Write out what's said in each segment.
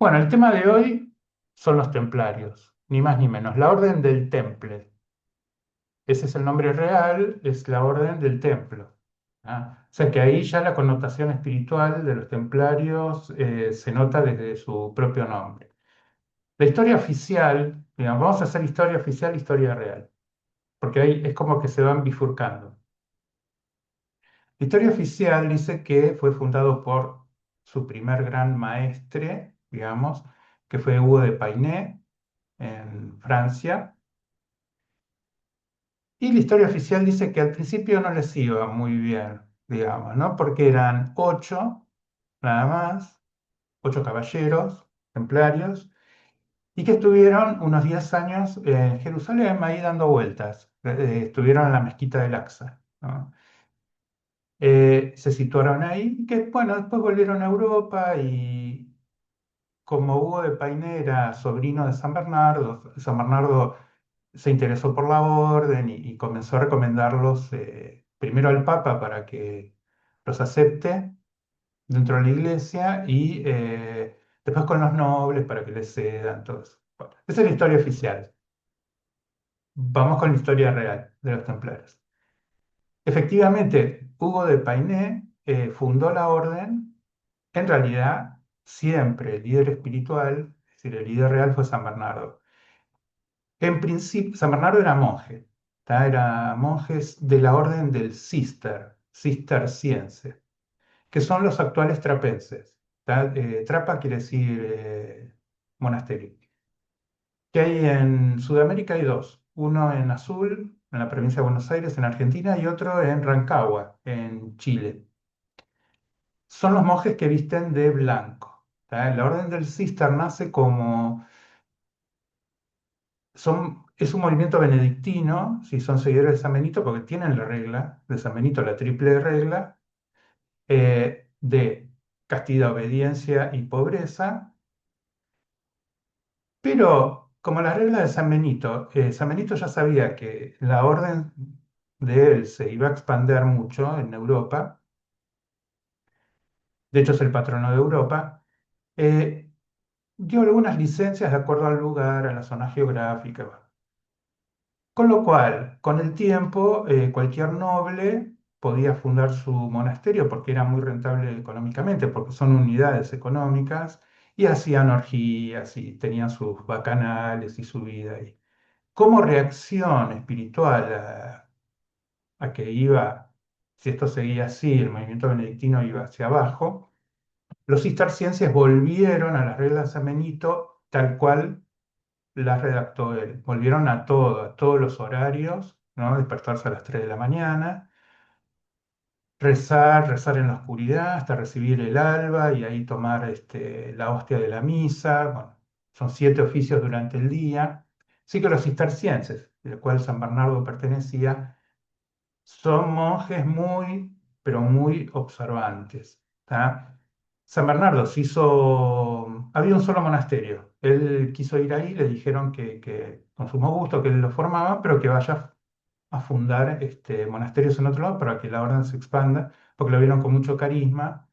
Bueno, el tema de hoy son los templarios, ni más ni menos. La Orden del Temple. Ese es el nombre real, es la Orden del Templo. ¿Ah? O sea que ahí ya la connotación espiritual de los templarios se nota desde su propio nombre. La historia oficial, digamos, vamos a hacer historia oficial, historia real, porque ahí es como que se van bifurcando. La historia oficial dice que fue fundado por su primer gran maestre, digamos, que fue Hugo de Painé en Francia. Y la historia oficial dice que al principio no les iba muy bien, digamos, ¿no? Porque eran ocho, nada más, ocho caballeros templarios, y que estuvieron unos 10 años en Jerusalén ahí dando vueltas. Estuvieron en la mezquita del Aqsa, ¿no? Se situaron ahí, y que bueno, después volvieron a Europa y como Hugo de Painé era sobrino de San Bernardo se interesó por la orden y comenzó a recomendarlos primero al Papa para que los acepte dentro de la iglesia y después con los nobles para que les cedan todo eso. Bueno, esa es la historia oficial. Vamos con la historia real de los templarios. Efectivamente, Hugo de Painé fundó la orden. En realidad, siempre el líder espiritual, es decir, el líder real fue San Bernardo. En principio, San Bernardo era monje, ¿tá? Era monjes de la orden del cisterciense, que son los actuales trapenses. ¿Tá? Trapa quiere decir monasterio. Que hay en Sudamérica hay dos, uno en Azul, en la provincia de Buenos Aires, en Argentina, y otro en Rancagua, en Chile. Son los monjes que visten de blanco. ¿Tá? La orden del cister nace como es un movimiento benedictino, si son seguidores de San Benito, porque tienen la regla de San Benito, la triple regla de castidad, obediencia y pobreza, pero como la regla de San Benito ya sabía que la orden de él se iba a expandir mucho en Europa, de hecho es el patrono de Europa, eh, dio algunas licencias de acuerdo al lugar, a la zona geográfica. Bueno. Con lo cual, con el tiempo, cualquier noble podía fundar su monasterio porque era muy rentable económicamente, porque son unidades económicas, y hacían orgías y tenían sus bacanales y su vida ahí. Como reacción espiritual a que iba, si esto seguía así, el movimiento benedictino iba hacia abajo, los cistercienses volvieron a las reglas de San Benito tal cual las redactó él. Volvieron a todo, a todos los horarios, ¿no? Despertarse a las 3 de la mañana, rezar en la oscuridad hasta recibir el alba y ahí tomar la hostia de la misa. Bueno, son 7 oficios durante el día. Sí que los cistercienses, del cual San Bernardo pertenecía, son monjes muy, pero muy observantes. ¿Tá? San Bernardo se hizo, había un solo monasterio. Él quiso ir ahí, le dijeron que con sumo gusto que él lo formaba, pero que vaya a fundar monasterios en otro lado para que la orden se expanda, porque lo vieron con mucho carisma.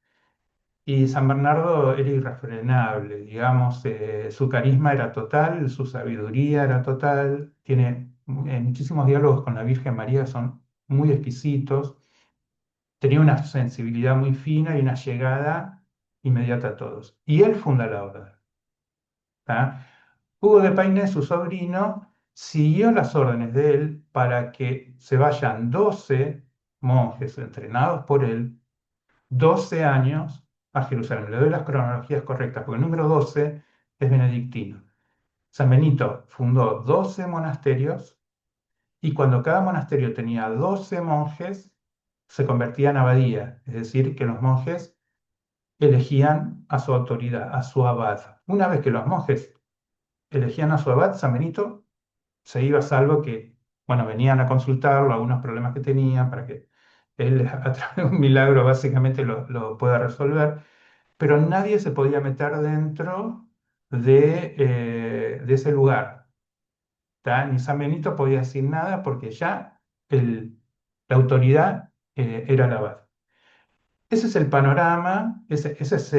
Y San Bernardo era irrefrenable, digamos, su carisma era total, su sabiduría era total, tiene muchísimos diálogos con la Virgen María, son muy exquisitos, tenía una sensibilidad muy fina y una llegada inmediata a todos. Y él funda la orden. ¿Tá? Hugo de Painé, su sobrino, siguió las órdenes de él para que se vayan 12 monjes entrenados por él 12 años a Jerusalén. Le doy las cronologías correctas, porque el número 12 es benedictino. San Benito fundó 12 monasterios y cuando cada monasterio tenía 12 monjes, se convertía en abadía, es decir, que los monjes elegían a su autoridad, a su abad. Una vez que los monjes elegían a su abad, San Benito se iba a salvo que, bueno, venían a consultarlo, algunos problemas que tenían, para que él, a través de un milagro, básicamente lo pueda resolver, pero nadie se podía meter dentro de ese lugar. ¿Tá? Ni San Benito podía decir nada porque ya la autoridad era el abad. Ese es el panorama, ese es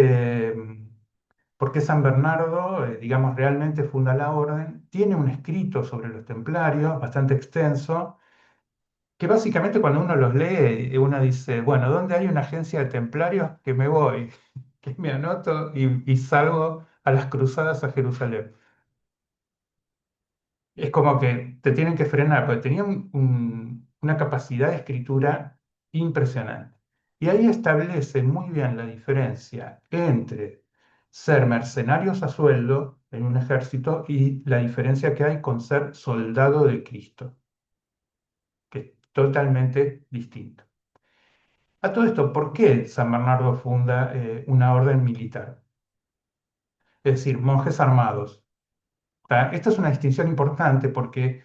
por qué San Bernardo, digamos, realmente funda la orden. Tiene un escrito sobre los templarios bastante extenso, que básicamente cuando uno los lee, uno dice, bueno, ¿dónde hay una agencia de templarios? Que me voy, que me anoto y salgo a las cruzadas a Jerusalén. Es como que te tienen que frenar, porque tenían una capacidad de escritura impresionante. Y ahí establece muy bien la diferencia entre ser mercenarios a sueldo en un ejército y la diferencia que hay con ser soldado de Cristo, que es totalmente distinto. A todo esto, ¿por qué San Bernardo funda una orden militar? Es decir, monjes armados. ¿Tá? Esta es una distinción importante porque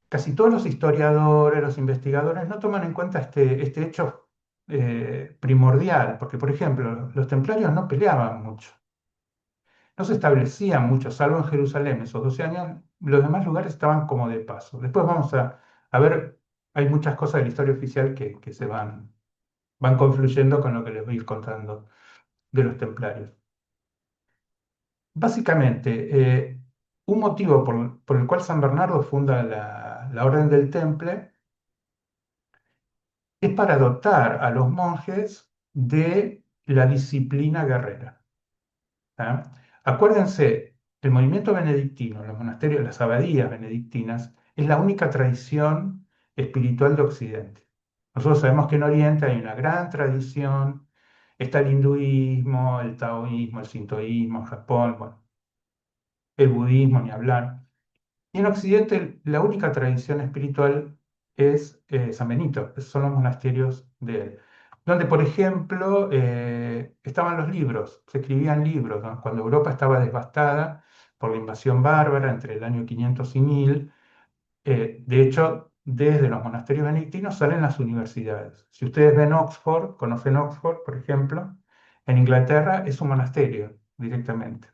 casi todos los historiadores, los investigadores no toman en cuenta este hecho primordial, porque por ejemplo, los templarios no peleaban mucho, no se establecían mucho, salvo en Jerusalén esos 12 años, los demás lugares estaban como de paso. Después vamos a ver, hay muchas cosas de la historia oficial que se van confluyendo con lo que les voy a ir contando de los templarios. Básicamente, un motivo por el cual San Bernardo funda la Orden del Temple es para dotar a los monjes de la disciplina guerrera. ¿Ah? Acuérdense, el movimiento benedictino, los monasterios, las abadías benedictinas, es la única tradición espiritual de Occidente. Nosotros sabemos que en Oriente hay una gran tradición, está el hinduismo, el taoísmo, el sintoísmo, Japón, bueno, el budismo, ni hablar. Y en Occidente la única tradición espiritual es San Benito, son los monasterios de él. Donde, por ejemplo, estaban los libros, se escribían libros, ¿no? Cuando Europa estaba devastada por la invasión bárbara entre el año 500 y 1000, de hecho, desde los monasterios benedictinos salen las universidades. Si ustedes ven Oxford, conocen Oxford, por ejemplo, en Inglaterra es un monasterio directamente.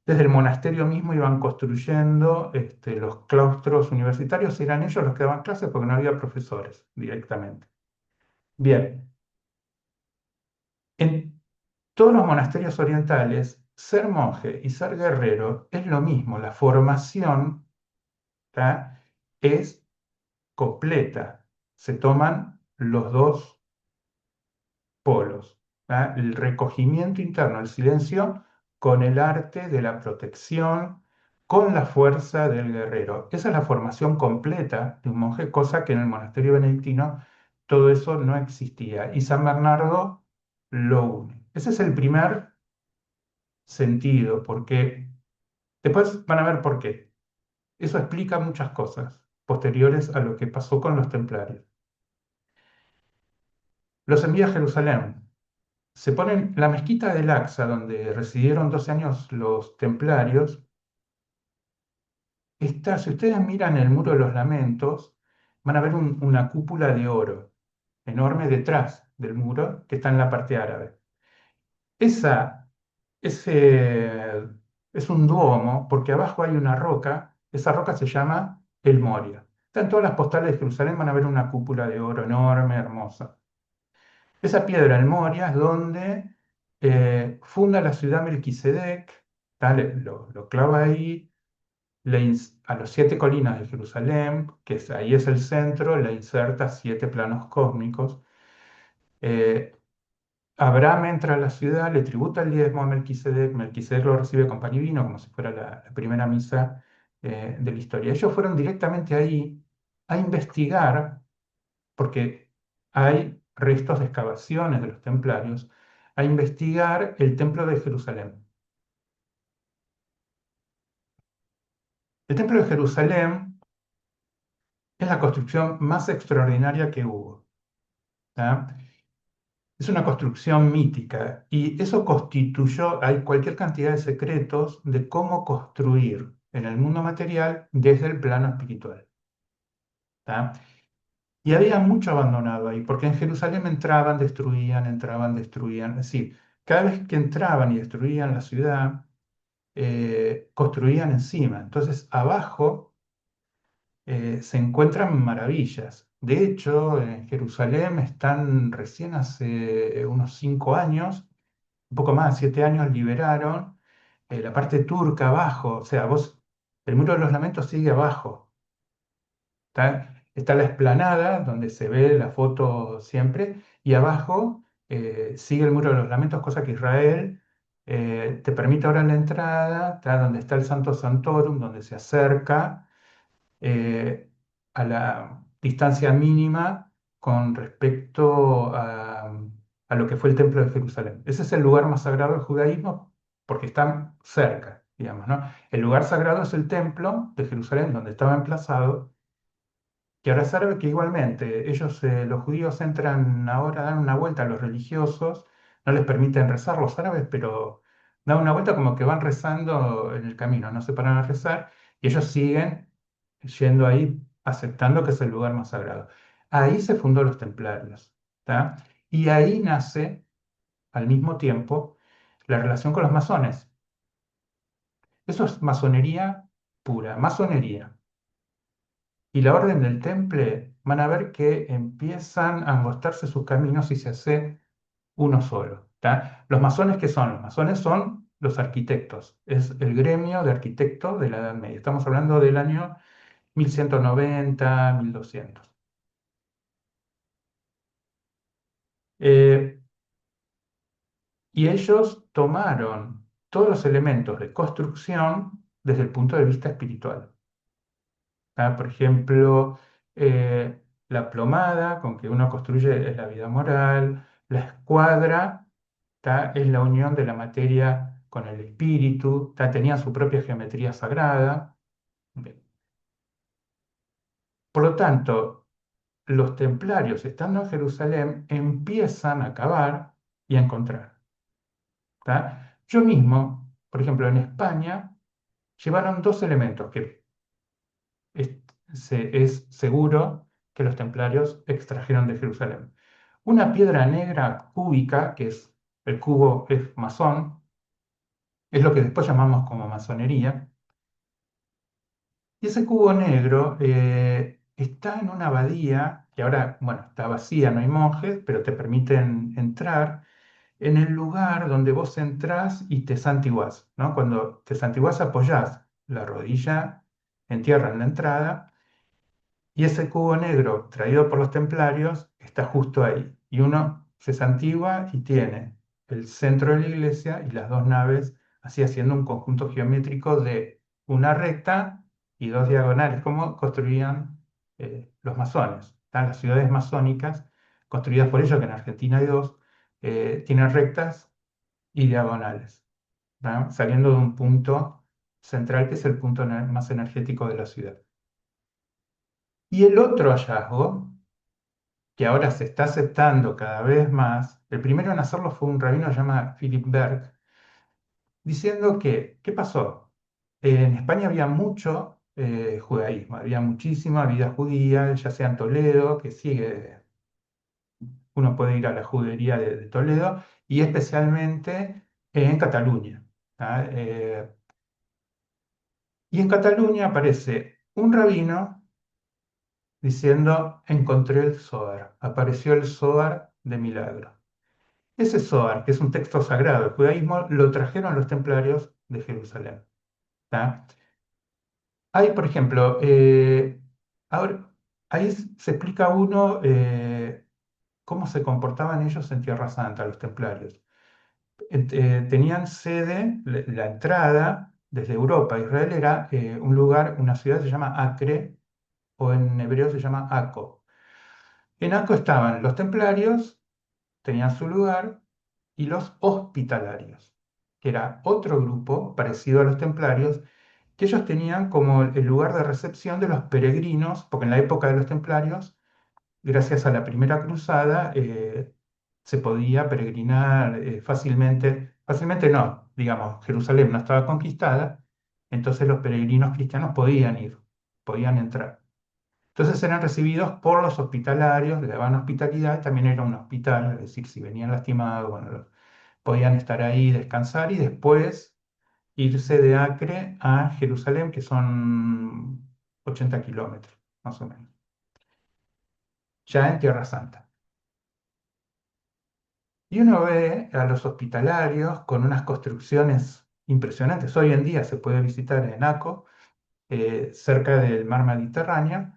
Desde el monasterio mismo iban construyendo los claustros universitarios, eran ellos los que daban clases porque no había profesores directamente. Bien, en todos los monasterios orientales, ser monje y ser guerrero es lo mismo, la formación, ¿tá? Es completa, se toman los dos polos, ¿tá? El recogimiento interno, el silencio, con el arte de la protección, con la fuerza del guerrero. Esa es la formación completa de un monje, cosa que en el monasterio benedictino todo eso no existía. Y San Bernardo lo une. Ese es el primer sentido, porque después van a ver por qué. Eso explica muchas cosas posteriores a lo que pasó con los templarios. Los envía a Jerusalén. Se ponen la mezquita del Aqsa, donde residieron 12 años los templarios, está, si ustedes miran el Muro de los Lamentos, van a ver una cúpula de oro enorme detrás del muro que está en la parte árabe. Esa, ese, es un duomo porque abajo hay una roca, esa roca se llama el Moria. Está en todas las postales de Jerusalén, van a ver una cúpula de oro enorme, hermosa. Esa piedra, el Moria, es donde funda la ciudad Melquisedec, tal, lo clava ahí, a los 7 colinas de Jerusalén, ahí es el centro, le inserta 7 planos cósmicos. Eh, Abraham entra a la ciudad, le tributa el diezmo a Melquisedec, Melquisedec lo recibe con pan y vino, como si fuera la primera misa de la historia. Ellos fueron directamente ahí a investigar porque hay restos de excavaciones de los templarios, a investigar el templo de Jerusalén. El templo de Jerusalén es la construcción más extraordinaria que hubo. ¿Tá? Es una construcción mítica y eso constituyó, hay cualquier cantidad de secretos de cómo construir en el mundo material desde el plano espiritual. ¿Tá? Y había mucho abandonado ahí, porque en Jerusalén entraban, destruían. Es decir, cada vez que entraban y destruían la ciudad, construían encima. Entonces, abajo se encuentran maravillas. De hecho, en Jerusalén están recién hace unos 5 años, un poco más, 7 años, liberaron la parte turca abajo. O sea, el Muro de los Lamentos sigue abajo. Está la explanada, donde se ve la foto siempre, y abajo sigue el Muro de los Lamentos, cosa que Israel te permite ahora la entrada, está donde está el Santo Santorum, donde se acerca eh, a la distancia mínima con respecto a lo que fue el Templo de Jerusalén. Ese es el lugar más sagrado del judaísmo porque están cerca, digamos, ¿no? El lugar sagrado es el Templo de Jerusalén, donde estaba emplazado, que ahora sabe que igualmente ellos, los judíos, entran ahora, dan una vuelta a los religiosos, no les permiten rezar los árabes, pero dan una vuelta como que van rezando en el camino, no se paran a rezar y ellos siguen yendo ahí, aceptando que es el lugar más sagrado. Ahí se fundó los templarios, ¿tá? Y ahí nace al mismo tiempo la relación con los masones. Eso es masonería pura, masonería. Y la orden del temple, van a ver que empiezan a angostarse sus caminos y se hace uno solo. ¿Tá? ¿Los masones qué son? Los masones son los arquitectos, es el gremio de arquitectos de la Edad Media. Estamos hablando del año 1190, 1200. Eh, y ellos tomaron todos los elementos de construcción desde el punto de vista espiritual. Por ejemplo, la plomada con que uno construye es la vida moral, la escuadra es la unión de la materia con el espíritu, tenían su propia geometría sagrada. Bien. Por lo tanto, los templarios, estando en Jerusalén, empiezan a cavar y a encontrar. Yo mismo, por ejemplo, en España, llevaron dos elementos que es, es seguro que los templarios extrajeron de Jerusalén. Una piedra negra cúbica, que es el cubo es masón, es lo que después llamamos como masonería, y ese cubo negro está en una abadía, que ahora, bueno, está vacía, no hay monjes, pero te permiten entrar en el lugar donde vos entrás y te santiguás, ¿no? Cuando te santiguás apoyás la rodilla en tierra en la entrada. Y ese cubo negro traído por los templarios está justo ahí. Y uno se santigua y tiene el centro de la iglesia y las dos naves, así haciendo un conjunto geométrico de una recta y dos diagonales, como construían los masones. Están las ciudades masónicas, construidas por ellos, que en Argentina hay dos, tienen rectas y diagonales, ¿no? Saliendo de un punto central que es el punto más energético de la ciudad. Y el otro hallazgo que ahora se está aceptando cada vez más, el primero en hacerlo fue un rabino llamado Philip Berg, diciendo que, ¿qué pasó? En España había mucho judaísmo, había muchísima vida judía, ya sea en Toledo, que sigue, uno puede ir a la judería de Toledo, y especialmente en Cataluña. ¿Tá? Y en Cataluña aparece un rabino diciendo, encontré el Zohar, apareció el Zohar de milagro. Ese Zohar, que es un texto sagrado del judaísmo, lo trajeron los templarios de Jerusalén. ¿Tá? Hay, por ejemplo, ahora, ahí se explica uno cómo se comportaban ellos en Tierra Santa, los templarios. Tenían sede, la entrada desde Europa a Israel era un lugar, una ciudad se llama Acre, o en hebreo se llama Aco. En Aco estaban los templarios, tenían su lugar, y los hospitalarios, que era otro grupo parecido a los templarios, que ellos tenían como el lugar de recepción de los peregrinos, porque en la época de los templarios, gracias a la primera cruzada, se podía peregrinar fácilmente, fácilmente no, digamos, Jerusalén no estaba conquistada, entonces los peregrinos cristianos podían ir, podían entrar. Entonces eran recibidos por los hospitalarios, les daban hospitalidad, también era un hospital, es decir, si venían lastimados, bueno, podían estar ahí, descansar y después irse de Acre a Jerusalén, que son 80 kilómetros, más o menos, ya en Tierra Santa. Y uno ve a los hospitalarios con unas construcciones impresionantes. Hoy en día se puede visitar en Aco, cerca del mar Mediterráneo,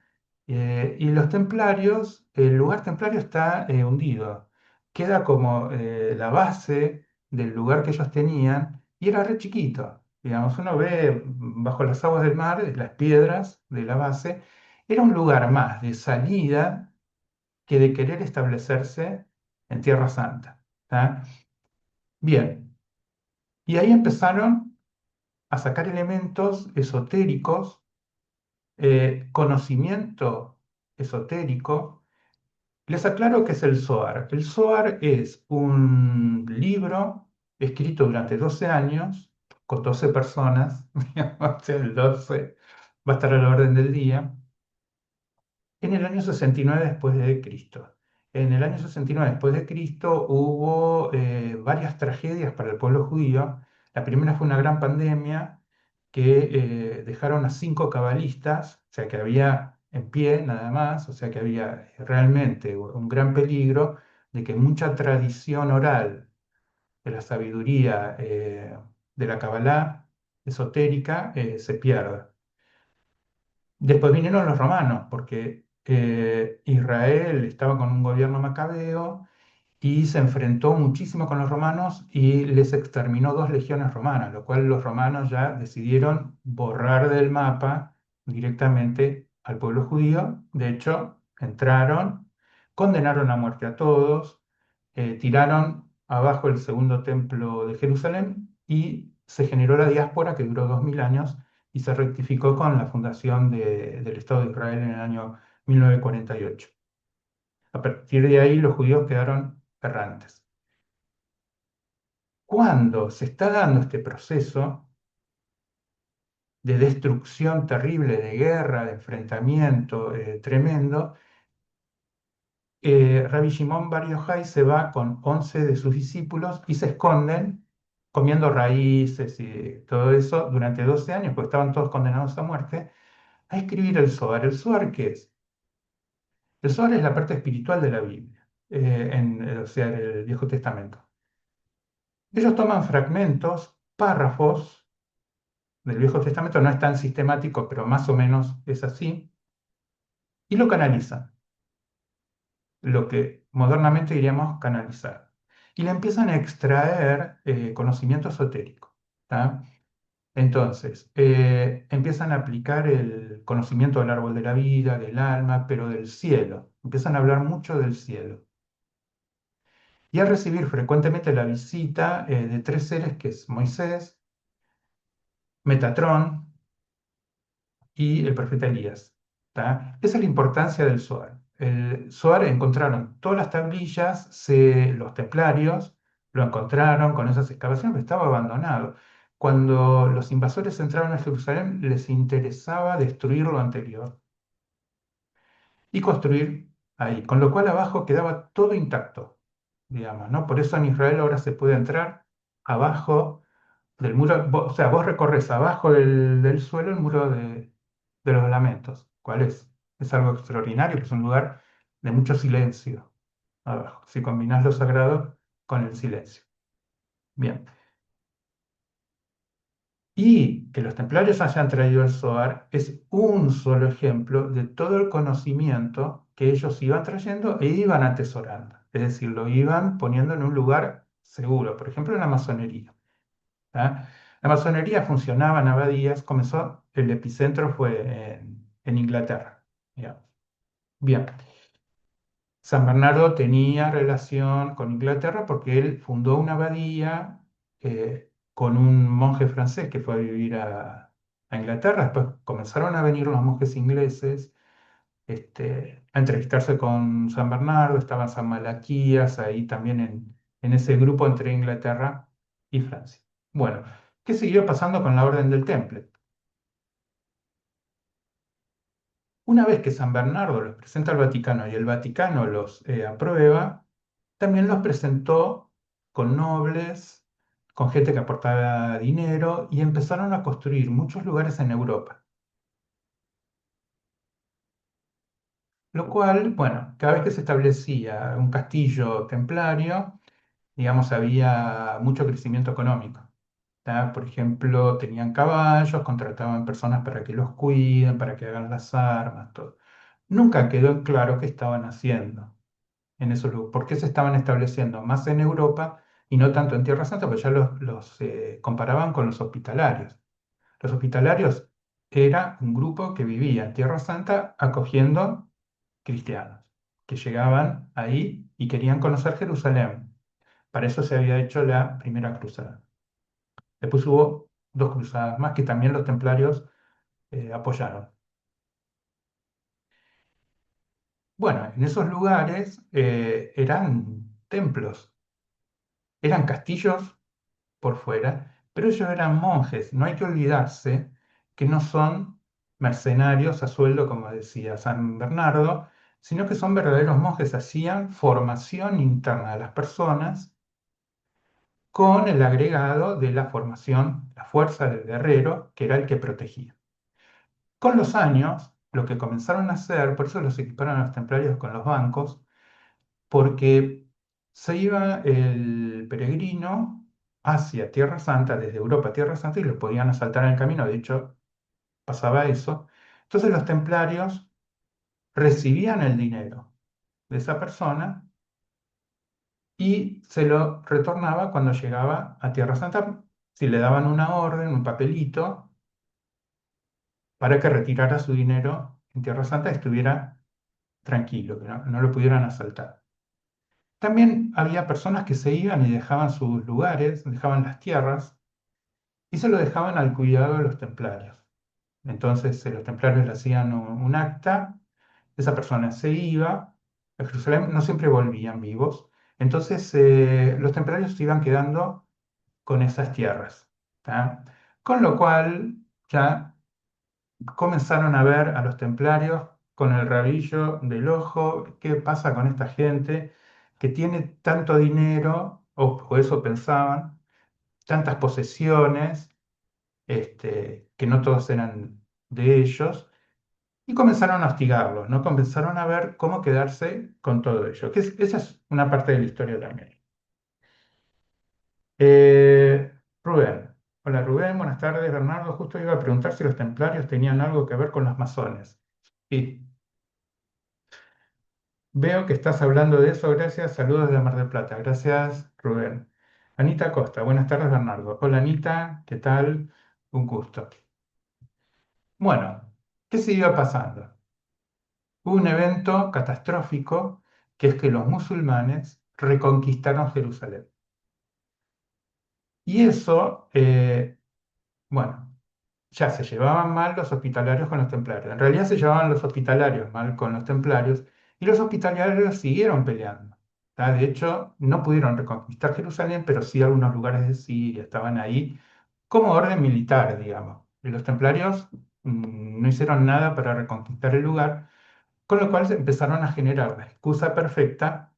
y los templarios, el lugar templario está hundido. Queda como la base del lugar que ellos tenían y era re chiquito. Digamos, uno ve bajo las aguas del mar las piedras de la base. Era un lugar más de salida que de querer establecerse en Tierra Santa. ¿Tá? Bien, y ahí empezaron a sacar elementos esotéricos, conocimiento esotérico. Les aclaro qué es el Zohar. El Zohar es un libro escrito durante 12 años, con 12 personas, o sea, el 12 va a estar a la orden del día, en el año 69 después de Cristo. En el año 69 después de Cristo hubo varias tragedias para el pueblo judío. La primera fue una gran pandemia que dejaron a 5 cabalistas, o sea que había en pie nada más, o sea que había realmente un gran peligro de que mucha tradición oral de la sabiduría de la Cabalá esotérica se pierda. Después vinieron los romanos, porque Israel estaba con un gobierno macabeo y se enfrentó muchísimo con los romanos y les exterminó 2 legiones romanas, lo cual los romanos ya decidieron borrar del mapa directamente al pueblo judío. De hecho, entraron, condenaron a muerte a todos, tiraron abajo el segundo templo de Jerusalén y se generó la diáspora que duró 2000 años y se rectificó con la fundación del Estado de Israel en el año 1948. A partir de ahí los judíos quedaron errantes. Cuando se está dando este proceso de destrucción terrible, de guerra, de enfrentamiento tremendo, Rabbi Shimon Bar Yochai se va con 11 de sus discípulos y se esconden comiendo raíces y todo eso durante 12 años, porque estaban todos condenados a muerte, a escribir el Zohar. ¿El Zohar qué es? El Zohar es la parte espiritual de la Biblia, o sea, el Viejo Testamento. Ellos toman fragmentos, párrafos del Viejo Testamento, no es tan sistemático, pero más o menos es así, y lo canalizan, lo que modernamente diríamos canalizar. Y le empiezan a extraer conocimiento esotérico. ¿Tá? Entonces, empiezan a aplicar el conocimiento del árbol de la vida, del alma, pero del cielo. Empiezan a hablar mucho del cielo. Y a recibir frecuentemente la visita de 3 seres, que es Moisés, Metatrón y el profeta Elías. ¿Tá? Esa es la importancia del Zohar. El Zohar encontraron todas las tablillas, los templarios lo encontraron con esas excavaciones, pero estaba abandonado. Cuando los invasores entraron a Jerusalén, les interesaba destruir lo anterior y construir ahí, con lo cual abajo quedaba todo intacto, digamos, ¿no? Por eso en Israel ahora se puede entrar abajo del muro, o sea, vos recorres abajo del suelo el muro de los lamentos. ¿Cuál es? Es algo extraordinario, que es un lugar de mucho silencio abajo, si combinás lo sagrado con el silencio. Bien. Y que los templarios hayan traído el Zohar es un solo ejemplo de todo el conocimiento que ellos iban trayendo e iban atesorando. Es decir, lo iban poniendo en un lugar seguro. Por ejemplo, en la masonería. ¿Ah? La masonería funcionaba en abadías, comenzó, el epicentro fue en Inglaterra. Digamos. Bien, San Bernardo tenía relación con Inglaterra porque él fundó una abadía con un monje francés que fue a vivir a Inglaterra. Después comenzaron a venir los monjes ingleses a entrevistarse con San Bernardo, estaba San Malaquías ahí también en ese grupo entre Inglaterra y Francia. Bueno, ¿qué siguió pasando con la Orden del Temple? Una vez que San Bernardo los presenta al Vaticano y el Vaticano los aprueba, también los presentó con nobles, con gente que aportaba dinero y empezaron a construir muchos lugares en Europa. Lo cual, bueno, cada vez que se establecía un castillo templario, digamos, había mucho crecimiento económico. ¿Tá? Por ejemplo, tenían caballos, contrataban personas para que los cuiden, para que hagan las armas, todo. Nunca quedó claro qué estaban haciendo en esos lugares, por qué se estaban estableciendo más en Europa y no tanto en Tierra Santa, porque ya los comparaban con los hospitalarios. Los hospitalarios era un grupo que vivía en Tierra Santa acogiendo cristianos que llegaban ahí y querían conocer Jerusalén. Para eso se había hecho la primera cruzada. Después hubo dos cruzadas más que también los templarios apoyaron. Bueno, en esos lugares eran templos, eran castillos por fuera, pero ellos eran monjes. No hay que olvidarse que no son mercenarios a sueldo, como decía San Bernardo, sino que son verdaderos monjes, hacían formación interna de las personas con el agregado de la formación, la fuerza del guerrero, que era el que protegía. Con los años, lo que comenzaron a hacer, por eso los equiparon a los templarios con los bancos, porque se iba el peregrino hacia Tierra Santa, desde Europa a Tierra Santa, y lo podían asaltar en el camino, de hecho pasaba eso. Entonces los templarios recibían el dinero de esa persona y se lo retornaba cuando llegaba a Tierra Santa, si le daban una orden, un papelito, para que retirara su dinero en Tierra Santa y estuviera tranquilo, que no lo pudieran asaltar. También había personas que se iban y dejaban sus lugares, dejaban las tierras y se lo dejaban al cuidado de los templarios. Entonces los templarios le hacían un acta, esa persona se iba, a Jerusalén no siempre volvían vivos, entonces los templarios se iban quedando con esas tierras. ¿Tá? Con lo cual ya comenzaron a ver a los templarios con el rabillo del ojo, qué pasa con esta gente que tiene tanto dinero, o eso pensaban, tantas posesiones, que no todos eran de ellos, y comenzaron a hostigarlos, ¿no? Comenzaron a ver cómo quedarse con todo ello, esa es una parte de la historia también. Rubén. Hola Rubén, buenas tardes. Bernardo, justo iba a preguntar si los templarios tenían algo que ver con los masones. Sí, veo que estás hablando de eso, gracias. Saludos de Mar del Plata. Gracias, Rubén. Anita Costa, buenas tardes, Bernardo. Hola Anita, ¿qué tal? Un gusto. Bueno, ¿qué siguió pasando? Hubo un evento catastrófico que es que los musulmanes reconquistaron Jerusalén. Y eso, bueno, ya se llevaban mal los hospitalarios con los templarios. En realidad se llevaban los hospitalarios mal con los templarios y los hospitalarios siguieron peleando. ¿Tá? De hecho, no pudieron reconquistar Jerusalén, pero sí algunos lugares de Siria estaban ahí como orden militar, digamos. Y los templarios no hicieron nada para reconquistar el lugar, con lo cual se empezaron a generar la excusa perfecta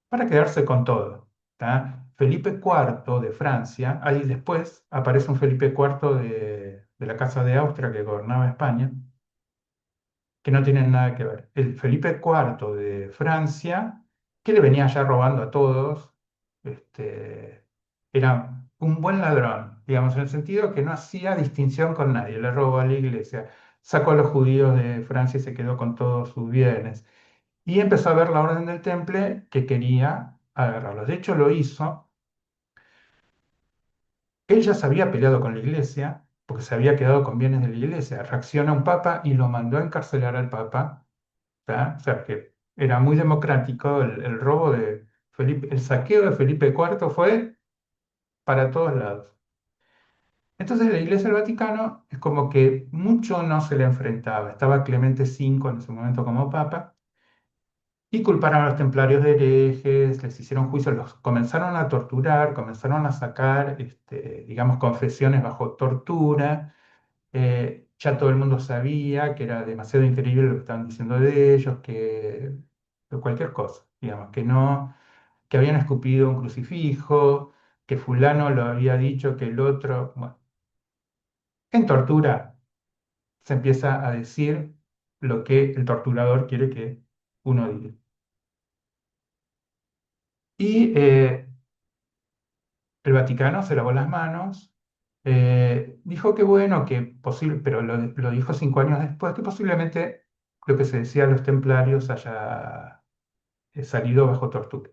para quedarse con todo. ¿Tá? Felipe IV de Francia, ahí después aparece un Felipe IV de la Casa de Austria que gobernaba España, que no tienen nada que ver. El Felipe IV de Francia, que le venía ya robando a todos, era un buen ladrón, digamos, en el sentido que no hacía distinción con nadie, le robó a la iglesia, sacó a los judíos de Francia y se quedó con todos sus bienes. Y empezó a ver la orden del Temple que quería agarrarlos. De hecho, lo hizo. Él ya se había peleado con la iglesia, porque se había quedado con bienes de la iglesia. Reacciona un papa y lo mandó a encarcelar al papa. ¿Tá? O sea, que era muy democrático el robo de Felipe, el saqueo de Felipe IV fue para todos lados. Entonces la Iglesia del Vaticano es como que mucho no se le enfrentaba. Estaba Clemente V en ese momento como papa y culparon a los templarios de herejes, les hicieron juicios, los comenzaron a torturar, comenzaron a sacar, digamos, confesiones bajo tortura. Ya todo el mundo sabía que era demasiado increíble lo que estaban diciendo de ellos, que cualquier cosa, digamos, que no, que habían escupido un crucifijo, que fulano lo había dicho, que el otro. Bueno, en tortura se empieza a decir lo que el torturador quiere que uno diga. Y El Vaticano se lavó las manos, dijo que bueno, que posible, pero lo dijo 5 años después, que posiblemente lo que se decía de los templarios haya salido bajo tortura.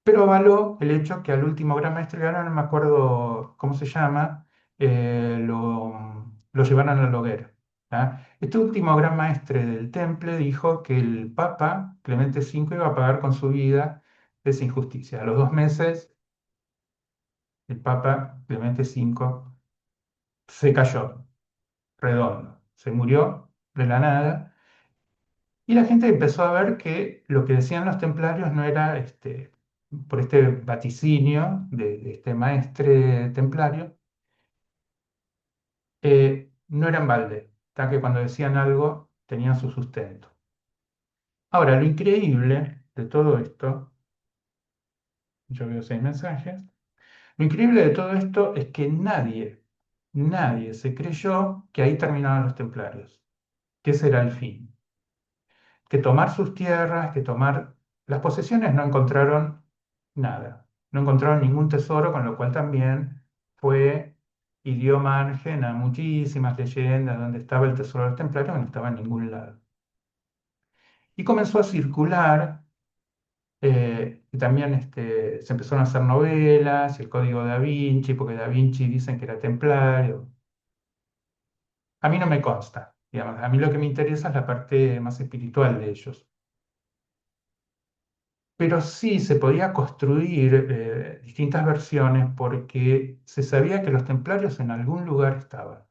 Pero avaló el hecho que al último gran maestre, ahora no me acuerdo cómo se llama, lo llevaron a la hoguera. ¿Ah? Este último gran maestre del Temple dijo que el Papa Clemente V iba a pagar con su vida esa injusticia. A los 2 meses, el Papa Clemente V se cayó, redondo, se murió de la nada. Y la gente empezó a ver que lo que decían los templarios no era por este vaticinio de este maestre templario, no era en balde, ya que cuando decían algo tenían su sustento. Ahora, lo increíble de todo esto, yo veo 6 mensajes, lo increíble de todo esto es que nadie se creyó que ahí terminaban los templarios, que ese era el fin. Que tomar sus tierras, que tomar las posesiones, no encontraron nada, no encontraron ningún tesoro, con lo cual también fue y dio margen a muchísimas leyendas donde estaba el tesoro de los templarios, que no estaba en ningún lado. Y comenzó a circular, y también se empezaron a hacer novelas, el Código Da Vinci, porque Da Vinci dicen que era templario. A mí no me consta, digamos, a mí lo que me interesa es la parte más espiritual de ellos. Pero sí se podía construir distintas versiones porque se sabía que los templarios en algún lugar estaban.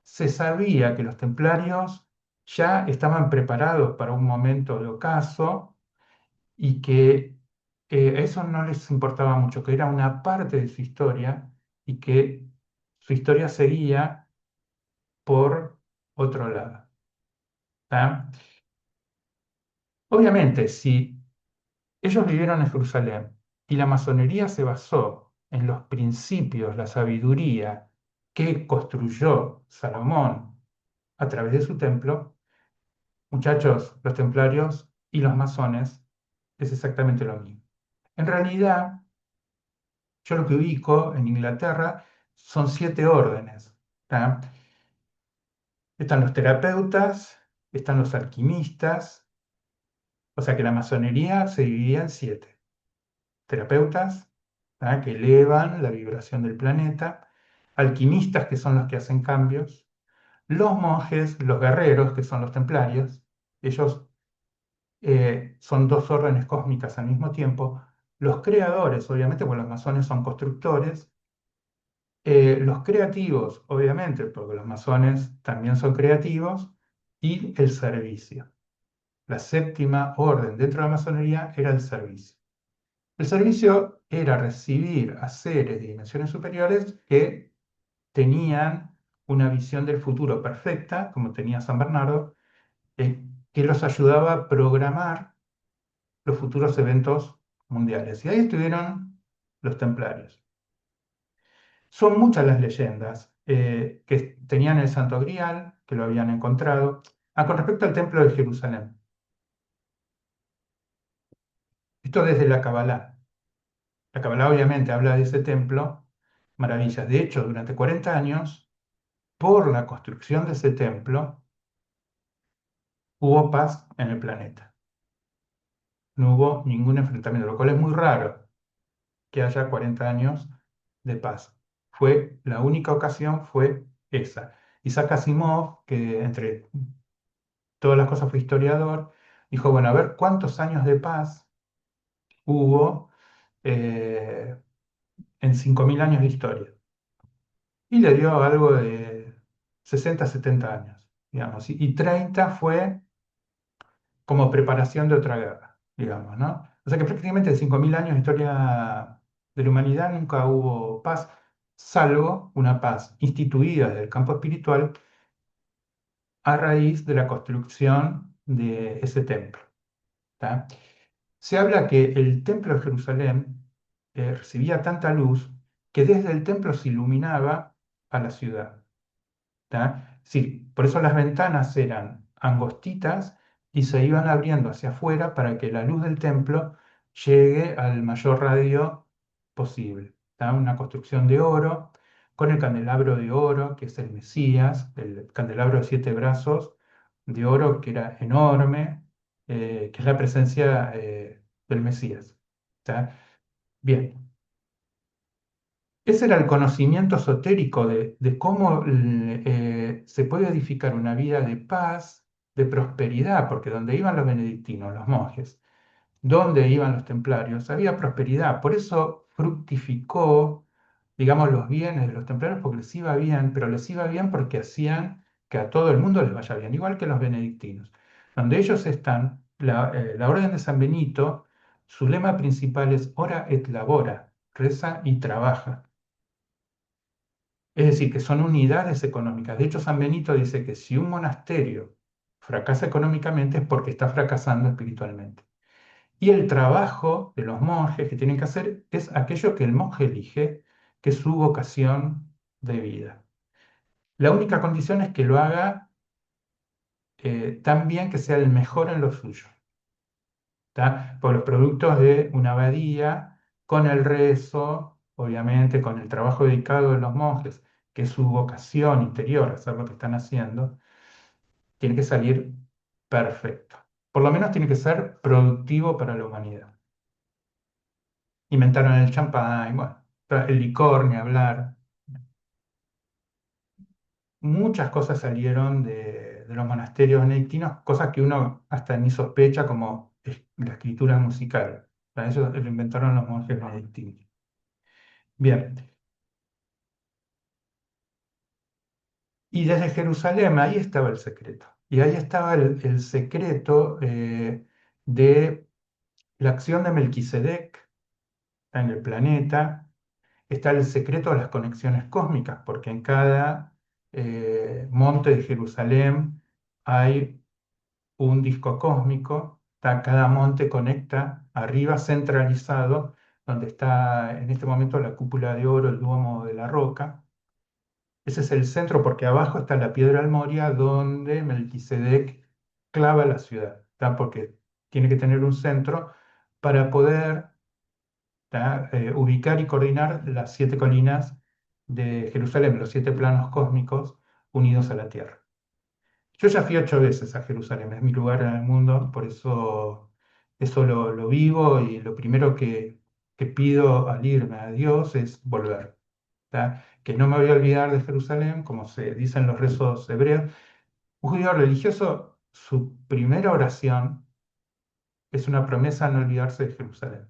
Se sabía que los templarios ya estaban preparados para un momento de ocaso y que eso no les importaba mucho, que era una parte de su historia y que su historia seguía por otro lado. ¿Tá? Obviamente, si ellos vivieron en Jerusalén y la masonería se basó en los principios, la sabiduría que construyó Salomón a través de su templo. Muchachos, los templarios y los masones es exactamente lo mismo. En realidad, yo lo que ubico en Inglaterra son 7 órdenes. ¿Tá? Están los terapeutas, están los alquimistas, o sea que la masonería se dividía en 7. Terapeutas, ¿ah? Que elevan la vibración del planeta, alquimistas, que son los que hacen cambios, los monjes, los guerreros, que son los templarios, ellos son 2 órdenes cósmicas al mismo tiempo, los creadores, obviamente, porque los masones son constructores, los creativos, obviamente, porque los masones también son creativos, y el servicio. La séptima orden dentro de la masonería era el servicio. El servicio era recibir a seres de dimensiones superiores que tenían una visión del futuro perfecta, como tenía San Bernardo, que los ayudaba a programar los futuros eventos mundiales. Y ahí estuvieron los templarios. Son muchas las leyendas que tenían el Santo Grial, que lo habían encontrado. Ah, con respecto al templo de Jerusalén, esto desde la Kabbalah. La Kabbalah obviamente habla de ese templo, maravillas. De hecho, durante 40 años, por la construcción de ese templo, hubo paz en el planeta. No hubo ningún enfrentamiento, lo cual es muy raro que haya 40 años de paz. La única ocasión fue esa. Isaac Asimov, que entre todas las cosas fue historiador, dijo, bueno, a ver cuántos años de paz hubo eh, en 5.000 años de historia. Y le dio algo de 60, 70 años, digamos, y 30 fue como preparación de otra guerra, digamos, ¿no? O sea que prácticamente en 5.000 años de historia de la humanidad nunca hubo paz, salvo una paz instituida desde el campo espiritual a raíz de la construcción de ese templo. ¿Tá? Se habla que el templo de Jerusalén recibía tanta luz que desde el templo se iluminaba a la ciudad. ¿Tá? Sí, por eso las ventanas eran angostitas y se iban abriendo hacia afuera para que la luz del templo llegue al mayor radio posible. ¿Tá? Una construcción de oro, con el candelabro de oro, que es el Mesías, el candelabro de 7 brazos de oro, que era enorme, que es la presencia del Mesías. ¿Tá? Bien, ese era el conocimiento esotérico de cómo se puede edificar una vida de paz, de prosperidad, porque donde iban los benedictinos, los monjes, donde iban los templarios, había prosperidad. Por eso fructificó, digamos, los bienes de los templarios, porque les iba bien, pero les iba bien porque hacían que a todo el mundo les vaya bien, igual que los benedictinos. Donde ellos están, la orden de San Benito, su lema principal es ora et labora, reza y trabaja. Es decir, que son unidades económicas. De hecho, San Benito dice que si un monasterio fracasa económicamente es porque está fracasando espiritualmente. Y el trabajo de los monjes que tienen que hacer es aquello que el monje elige, que es su vocación de vida. La única condición es que lo haga tan bien que sea el mejor en lo suyo. ¿Tá? Por los productos de una abadía, con el rezo, obviamente, con el trabajo dedicado de los monjes, que es su vocación interior, hacer lo que están haciendo, tiene que salir perfecto. Por lo menos tiene que ser productivo para la humanidad. Inventaron el champán, bueno, el licor, ni hablar. Muchas cosas salieron de los monasterios benedictinos, cosas que uno hasta ni sospecha, como la escritura musical. Para eso lo inventaron los monjes benedictinos. Bien, y desde Jerusalén, ahí estaba el secreto. Y ahí estaba el secreto de la acción de Melquisedec en el planeta. Está el secreto de las conexiones cósmicas, porque en cada monte de Jerusalén hay un disco cósmico. Cada monte conecta arriba centralizado, donde está en este momento la cúpula de oro, el Duomo de la Roca. Ese es el centro porque abajo está la piedra Almoria donde Melquisedec clava la ciudad, ¿tá? Porque tiene que tener un centro para poder, ¿tá? Ubicar y coordinar las 7 colinas de Jerusalén, los 7 planos cósmicos unidos a la Tierra. Yo ya fui 8 veces a Jerusalén, es mi lugar en el mundo, por eso lo vivo y lo primero que pido al irme a Dios es volver. ¿Tá? Que no me voy a olvidar de Jerusalén, como se dicen los rezos hebreos. Un judío religioso, su primera oración es una promesa a no olvidarse de Jerusalén.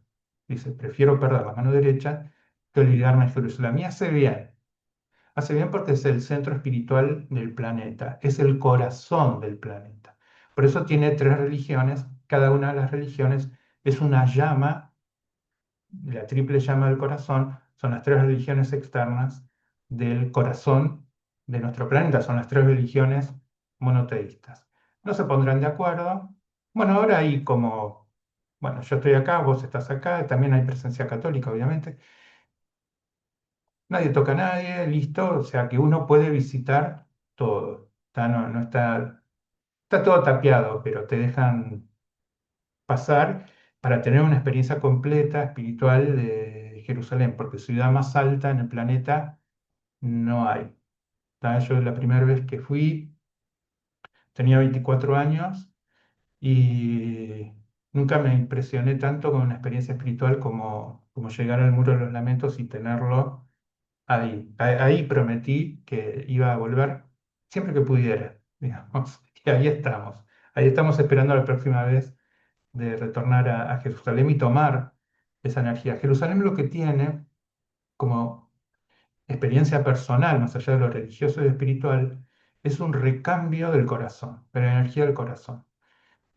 Dice, prefiero perder la mano derecha que olvidarme de Jerusalén. Y hace bien porque es el centro espiritual del planeta, es el corazón del planeta. Por eso tiene 3 religiones, cada una de las religiones es una llama, la triple llama del corazón, son las 3 religiones externas del corazón de nuestro planeta, son las 3 religiones monoteístas. No se pondrán de acuerdo. Bueno, ahora hay como, bueno, yo estoy acá, vos estás acá, también hay presencia católica, obviamente. Nadie toca a nadie, listo, o sea que uno puede visitar todo. No está todo tapiado, pero te dejan pasar para tener una experiencia completa espiritual de Jerusalén, porque ciudad más alta en el planeta no hay. Yo la primera vez que fui tenía 24 años y nunca me impresioné tanto con una experiencia espiritual como llegar al Muro de los Lamentos y tenerlo ahí. Ahí prometí que iba a volver siempre que pudiera, digamos. Y ahí estamos. Ahí estamos esperando la próxima vez de retornar a Jerusalén y tomar esa energía. Jerusalén lo que tiene como experiencia personal, más allá de lo religioso y espiritual, es un recambio del corazón, de la energía del corazón.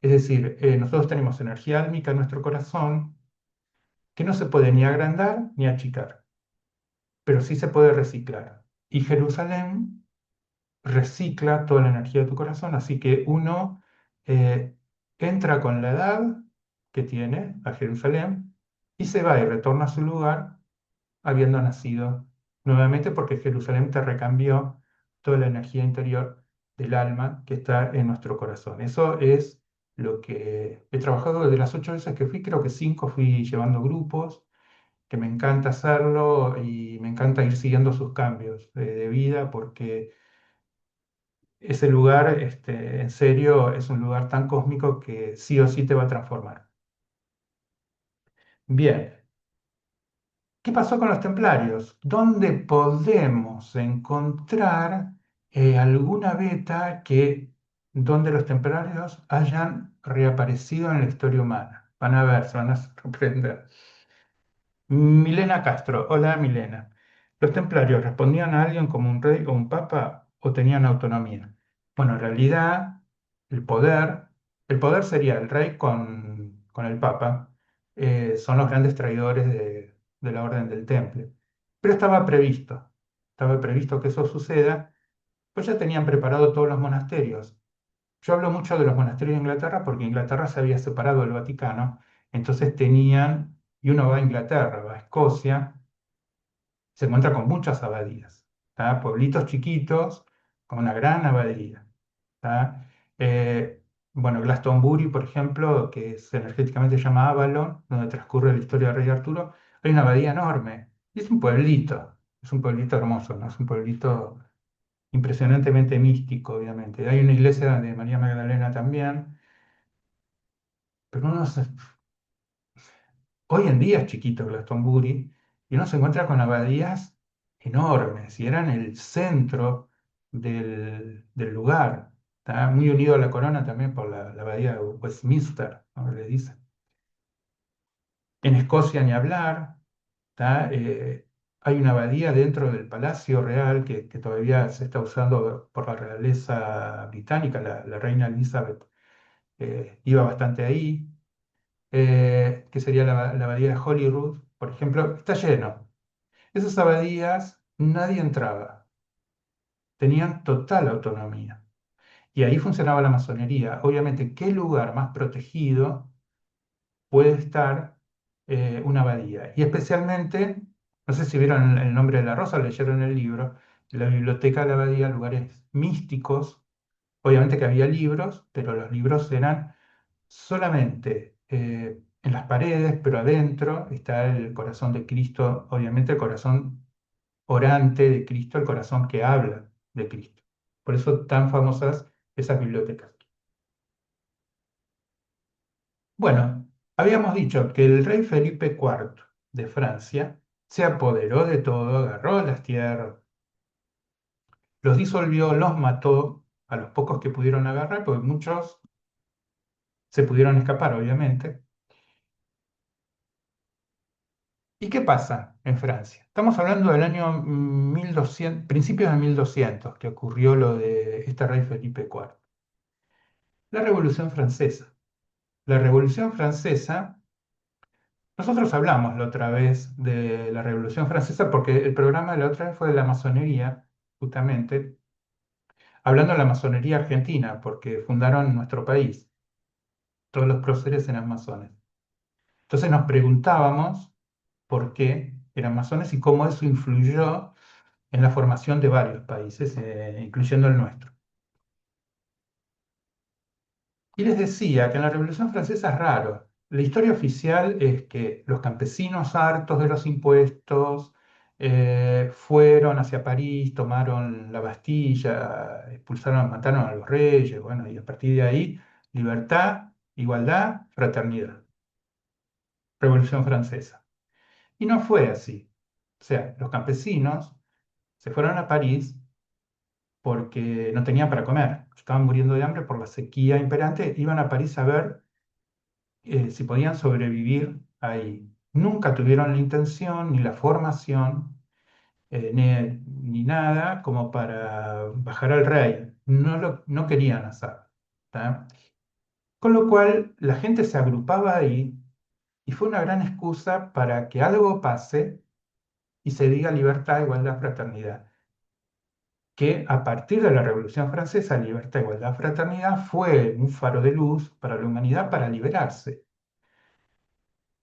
Es decir, nosotros tenemos energía álmica en nuestro corazón que no se puede ni agrandar ni achicar, pero sí se puede reciclar. Y Jerusalén recicla toda la energía de tu corazón, así que uno eh, entra con la edad que tiene a Jerusalén y se va y retorna a su lugar habiendo nacido nuevamente porque Jerusalén te recambió toda la energía interior del alma que está en nuestro corazón. Eso es lo que he trabajado desde las 8 veces que fui, creo que 5 fui llevando grupos, que me encanta hacerlo y me encanta ir siguiendo sus cambios de vida porque ese lugar, en serio, es un lugar tan cósmico que sí o sí te va a transformar. Bien, ¿qué pasó con los templarios? ¿Dónde podemos encontrar alguna beta donde los templarios hayan reaparecido en la historia humana? Van a ver, se van a sorprender. Milena Castro, hola Milena. ¿Los templarios respondían a alguien como un rey o un papa o tenían autonomía? Bueno, en realidad el poder, el poder sería el rey con el papa, son los grandes traidores de la Orden del Temple. Pero estaba previsto que eso suceda, pues ya tenían preparado todos los monasterios. Yo hablo mucho de los monasterios de Inglaterra porque Inglaterra se había separado del Vaticano, entonces tenían, y uno va a Inglaterra, va a Escocia, se encuentra con muchas abadías, ¿tá? Pueblitos chiquitos con una gran abadía, ¿tá? Bueno, Glastonbury, por ejemplo, que energéticamente se llama Avalon, donde transcurre la historia del rey Arturo, hay una abadía enorme, y es un pueblito hermoso, ¿no? Es un pueblito impresionantemente místico, obviamente. Hay una iglesia de María Magdalena también, pero hoy en día es chiquito Glastonbury y uno se encuentra con abadías enormes y eran el centro del lugar. Está muy unido a la corona también por la abadía de Westminster, como le dicen. En Escocia ni hablar, ¿tá? Hay una abadía dentro del Palacio Real que todavía se está usando por la realeza británica, la reina Elizabeth iba bastante ahí, que sería la abadía de Holyrood, por ejemplo, está lleno. Esas abadías nadie entraba, tenían total autonomía. Y ahí funcionaba la masonería. Obviamente, ¿qué lugar más protegido puede estar una abadía? Y especialmente, no sé si vieron el nombre de la rosa, leyeron el libro, la biblioteca de la abadía, lugares místicos. Obviamente que había libros, pero los libros eran solamente en las paredes, pero adentro está el corazón de Cristo, obviamente el corazón orante de Cristo, el corazón que habla de Cristo. Por eso tan famosas esas bibliotecas. Bueno, habíamos dicho que el rey Felipe IV de Francia se apoderó de todo, agarró las tierras, los disolvió, los mató a los pocos que pudieron agarrar, porque muchos se pudieron escapar, obviamente. ¿Y qué pasa en Francia? Estamos hablando del año 1200, principios de 1200, que ocurrió lo de este rey Felipe IV. La Revolución Francesa. La Revolución Francesa, nosotros hablamos la otra vez de la Revolución Francesa porque el programa de la otra vez fue de la masonería, justamente, hablando de la masonería argentina, porque fundaron nuestro país. Todos los próceres eran masones. Entonces nos preguntábamos por qué eran masones y cómo eso influyó en la formación de varios países, incluyendo el nuestro. Y les decía que en la Revolución Francesa es raro. La historia oficial es que los campesinos hartos de los impuestos fueron hacia París, tomaron la Bastilla, expulsaron, mataron a los reyes, bueno, y a partir de ahí, libertad, igualdad, fraternidad. Revolución Francesa. Y no fue así. O sea, los campesinos se fueron a París porque no tenían para comer, estaban muriendo de hambre por la sequía imperante, iban a París a ver si podían sobrevivir ahí. Nunca tuvieron la intención ni la formación ni nada como para bajar al rey. No querían hacer. ¿Tá? Con lo cual la gente se agrupaba ahí y fue una gran excusa para que algo pase y se diga libertad, igualdad, fraternidad. Que a partir de la Revolución Francesa, libertad, igualdad, fraternidad fue un faro de luz para la humanidad para liberarse.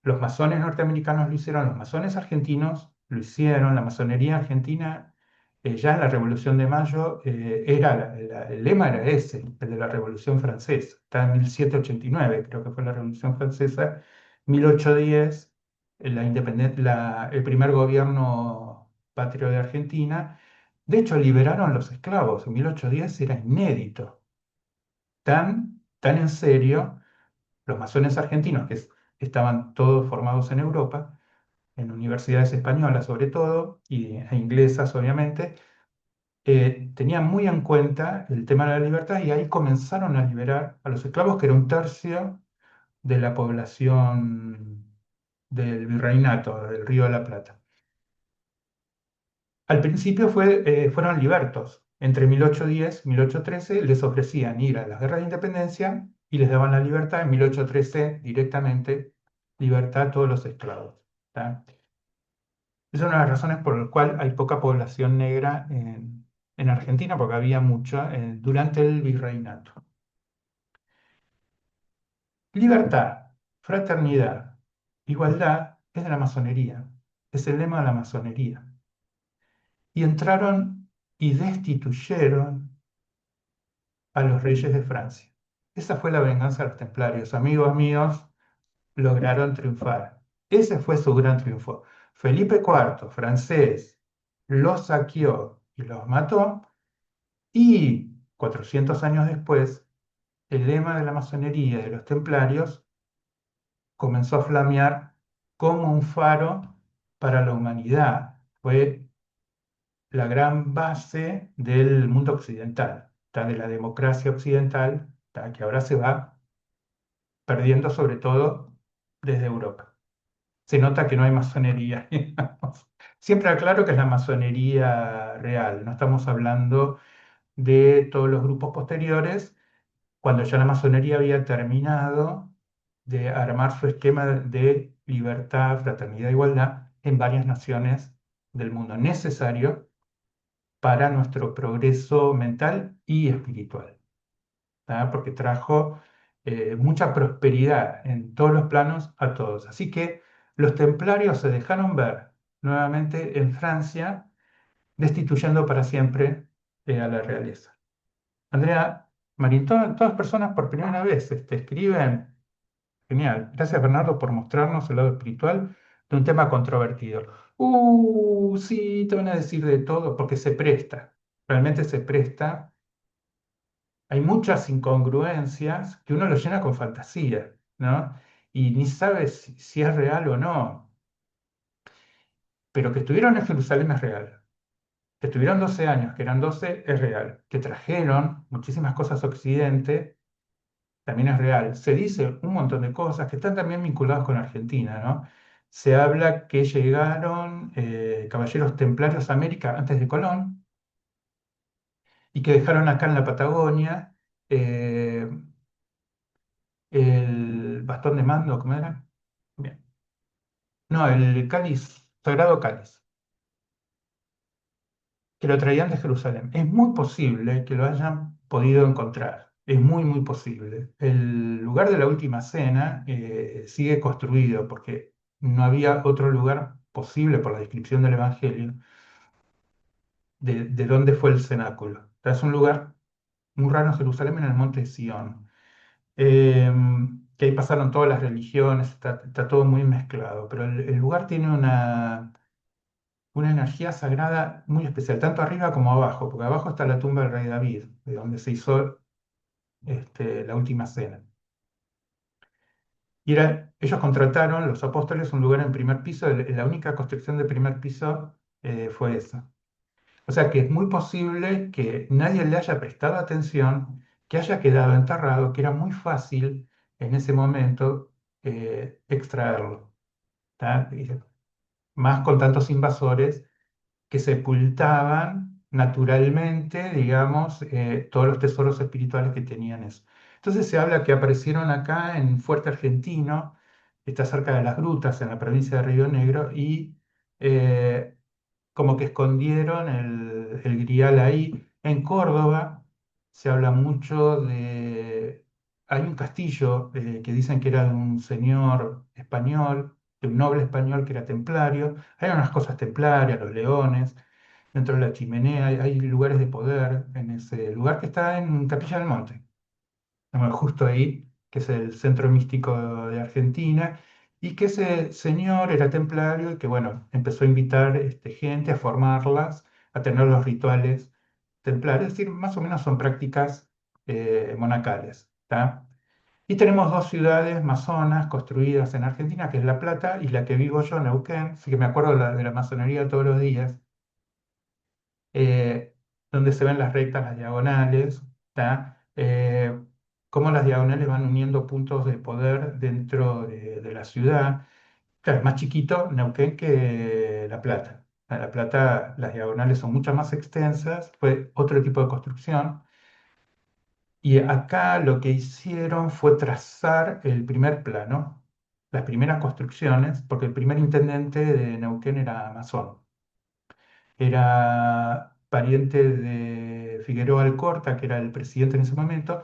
Los masones norteamericanos lo hicieron, los masones argentinos lo hicieron, la masonería argentina, ya en la Revolución de Mayo, el lema era ese, el de la Revolución Francesa. Está en 1789, creo que fue la Revolución Francesa, 1810. el primer gobierno patrio de Argentina. De hecho, liberaron los esclavos. En 1810 era inédito. Tan en serio, los masones argentinos, estaban todos formados en Europa, en universidades españolas sobre todo, e inglesas obviamente, tenían muy en cuenta el tema de la libertad y ahí comenzaron a liberar a los esclavos, que era un tercio de la población del virreinato, del Río de la Plata. Al principio fueron libertos. Entre 1810 y 1813 les ofrecían ir a las guerras de independencia y les daban la libertad. En 1813 directamente libertad a todos los esclavos. ¿Tá? Esa es una de las razones por las cuales hay poca población negra en Argentina, porque había mucha durante el virreinato. Libertad, fraternidad, igualdad es de la masonería, es el lema de la masonería. Y entraron y destituyeron a los reyes de Francia. Esa fue la venganza de los templarios. Amigos míos, lograron triunfar. Ese fue su gran triunfo. Felipe IV, francés, los saqueó y los mató. Y 400 años después, el lema de la masonería de los templarios comenzó a flamear como un faro para la humanidad. Fue la gran base del mundo occidental, de la democracia occidental, que ahora se va perdiendo sobre todo desde Europa. Se nota que no hay masonería, digamos. Siempre aclaro que es la masonería real, no estamos hablando de todos los grupos posteriores, cuando ya la masonería había terminado de armar su esquema de libertad, fraternidad e igualdad en varias naciones del mundo, necesario para nuestro progreso mental y espiritual, ¿tá? Porque trajo mucha prosperidad en todos los planos a todos. Así que los templarios se dejaron ver nuevamente en Francia, destituyendo para siempre a la realeza. Andrea Marín, todas personas por primera vez escriben. Genial. Gracias, Bernardo, por mostrarnos el lado espiritual de un tema controvertido. Sí, te van a decir de todo porque se presta. Realmente se presta. Hay muchas incongruencias que uno lo llena con fantasía, ¿no? Y ni sabe si es real o no. Pero que estuvieron en Jerusalén es real. Que estuvieron 12 años, que eran 12, es real. Que trajeron muchísimas cosas a Occidente también es real. Se dice un montón de cosas que están también vinculadas con Argentina, ¿no? Se habla que llegaron caballeros templarios a América antes de Colón y que dejaron acá en la Patagonia eh, el bastón de mando, ¿cómo era? Bien. No, el cáliz, sagrado cáliz, que lo traían de Jerusalén. Es muy posible que lo hayan podido encontrar. Es muy, muy posible. El lugar de la última cena sigue construido porque no había otro lugar posible por la descripción del Evangelio de dónde fue el cenáculo. O sea, es un lugar muy raro en Jerusalén, en el monte Sión, eh, que ahí pasaron todas las religiones, está todo muy mezclado, pero el lugar tiene una energía sagrada muy especial, tanto arriba como abajo, porque abajo está la tumba del rey David, de donde se hizo la última cena. Ellos contrataron, los apóstoles, un lugar en primer piso, la única construcción de primer piso fue esa. O sea que es muy posible que nadie le haya prestado atención, que haya quedado enterrado, que era muy fácil en ese momento extraerlo, ¿tá? Más con tantos invasores que sepultaban naturalmente, digamos, todos los tesoros espirituales que tenían eso. Entonces se habla que aparecieron acá en Fuerte Argentino, está cerca de las grutas, en la provincia de Río Negro, y eh, como que escondieron el grial ahí. En Córdoba se habla mucho de... Hay un castillo que dicen que era de un señor español, de un noble español que era templario. Hay unas cosas templarias, los leones. Dentro de la chimenea hay lugares de poder en ese lugar que está en Capilla del Monte, bueno, justo ahí, que es el centro místico de Argentina. y que ese señor era templario y que, bueno, empezó a invitar gente a formarlas, a tener los rituales templarios, es decir, más o menos son prácticas monacales, ¿tá? Y tenemos dos ciudades masonas construidas en Argentina, que es La Plata y la que vivo yo, Neuquén, así que me acuerdo de la masonería todos los días, eh, donde se ven las rectas, las diagonales, ¿tá? Cómo las diagonales van uniendo puntos de poder dentro de la ciudad. Claro, es más chiquito Neuquén que La Plata. En La Plata las diagonales son mucho más extensas, fue otro tipo de construcción. Y acá lo que hicieron fue trazar el primer plano, las primeras construcciones, porque el primer intendente de Neuquén era masón. Era pariente de Figueroa Alcorta, que era el presidente en ese momento,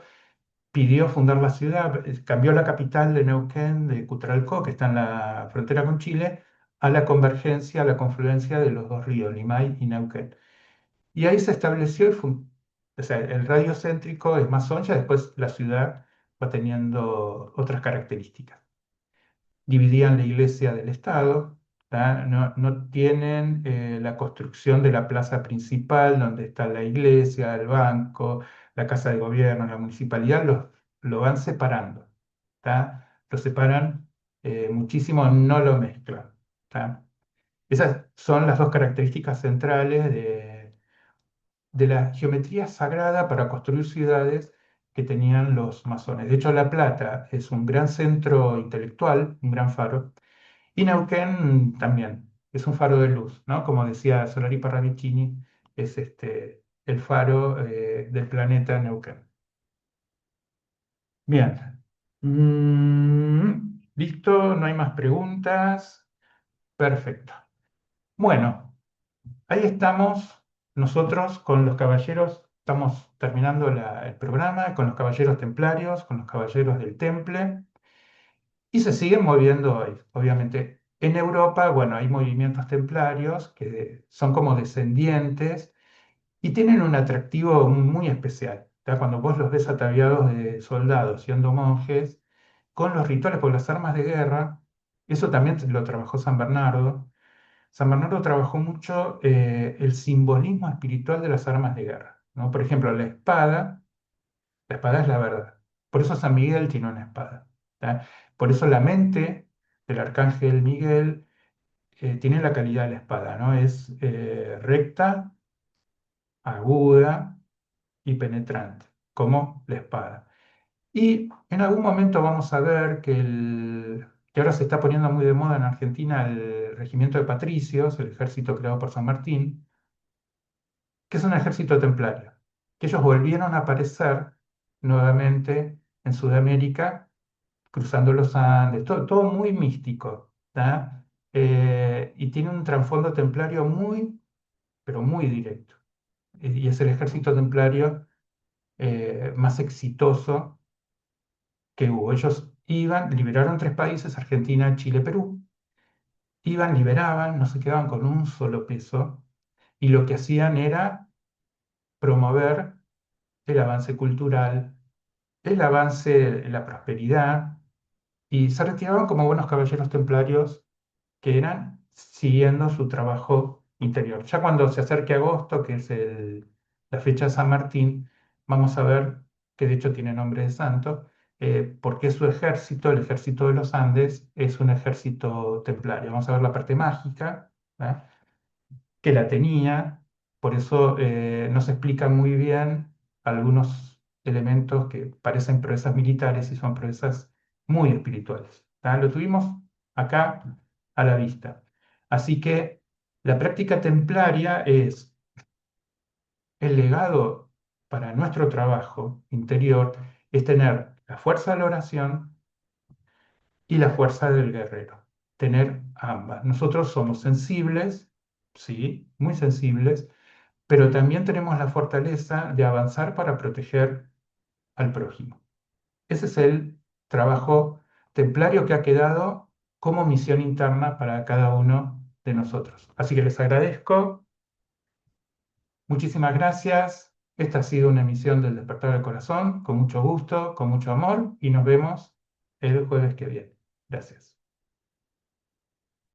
pidió fundar la ciudad, cambió la capital de Neuquén, de Cutralcó, que está en la frontera con Chile, a la convergencia, a la confluencia de los dos ríos, Limay y Neuquén. Y ahí se estableció, o sea, el radio céntrico es Masón, ya después la ciudad va teniendo otras características. Dividían la iglesia del Estado, ¿tá? No, no tienen la construcción de la plaza principal, donde está la iglesia, el banco, la casa de gobierno, la municipalidad, lo van separando, ¿tá? Lo separan muchísimo, no lo mezclan, ¿tá? Esas son las dos características centrales de la geometría sagrada para construir ciudades que tenían los masones. De hecho, La Plata es un gran centro intelectual, un gran faro, y Neuquén también es un faro de luz, ¿no? Como decía Solari Parravicini, es el faro del planeta Neuquén. Bien. ¿Listo? ¿No hay más preguntas? Perfecto. Bueno, ahí estamos nosotros con los caballeros, estamos terminando el programa con los caballeros templarios, con los caballeros del Temple, y se siguen moviendo hoy. Obviamente, en Europa, bueno, hay movimientos templarios que son como descendientes y tienen un atractivo muy especial. ¿Tá? Cuando vos los ves ataviados de soldados, siendo monjes, con los rituales, por las armas de guerra, eso también lo trabajó San Bernardo. San Bernardo trabajó mucho el simbolismo espiritual de las armas de guerra, ¿no? Por ejemplo, la espada es la verdad. Por eso San Miguel tiene una espada. ¿Tá? Por eso la mente del arcángel Miguel tiene la calidad de la espada, ¿no? Es recta, aguda y penetrante, como la espada. Y en algún momento vamos a ver que ahora se está poniendo muy de moda en Argentina el regimiento de patricios, el ejército creado por San Martín, que es un ejército templario, que ellos volvieron a aparecer nuevamente en Sudamérica, cruzando los Andes, todo muy místico, ¿tá? Y tiene un trasfondo templario muy, pero muy directo. Y es el ejército templario más exitoso que hubo. Ellos iban, liberaron tres países, Argentina, Chile, Perú. Iban, liberaban, no se quedaban con un solo peso, y lo que hacían era promover el avance cultural, el avance, la prosperidad, y se retiraban como buenos caballeros templarios que eran siguiendo su trabajo interior. Ya cuando se acerque agosto, que es la fecha de San Martín, vamos a ver que de hecho tiene nombre de santo, porque su ejército, el ejército de los Andes, es un ejército templario. Vamos a ver la parte mágica, ¿verdad? Que la tenía, por eso no se explican muy bien algunos elementos que parecen proezas militares y son proezas muy espirituales. ¿Tá? Lo tuvimos acá a la vista. Así que la práctica templaria es el legado para nuestro trabajo interior, es tener la fuerza de la oración y la fuerza del guerrero, tener ambas. Nosotros somos sensibles, sí, muy sensibles, pero también tenemos la fortaleza de avanzar para proteger al prójimo. Ese es el trabajo templario que ha quedado como misión interna para cada uno de nosotros. Así que les agradezco, muchísimas gracias. Esta ha sido una emisión del Despertar del Corazón, con mucho gusto, con mucho amor, y nos vemos el jueves que viene. Gracias.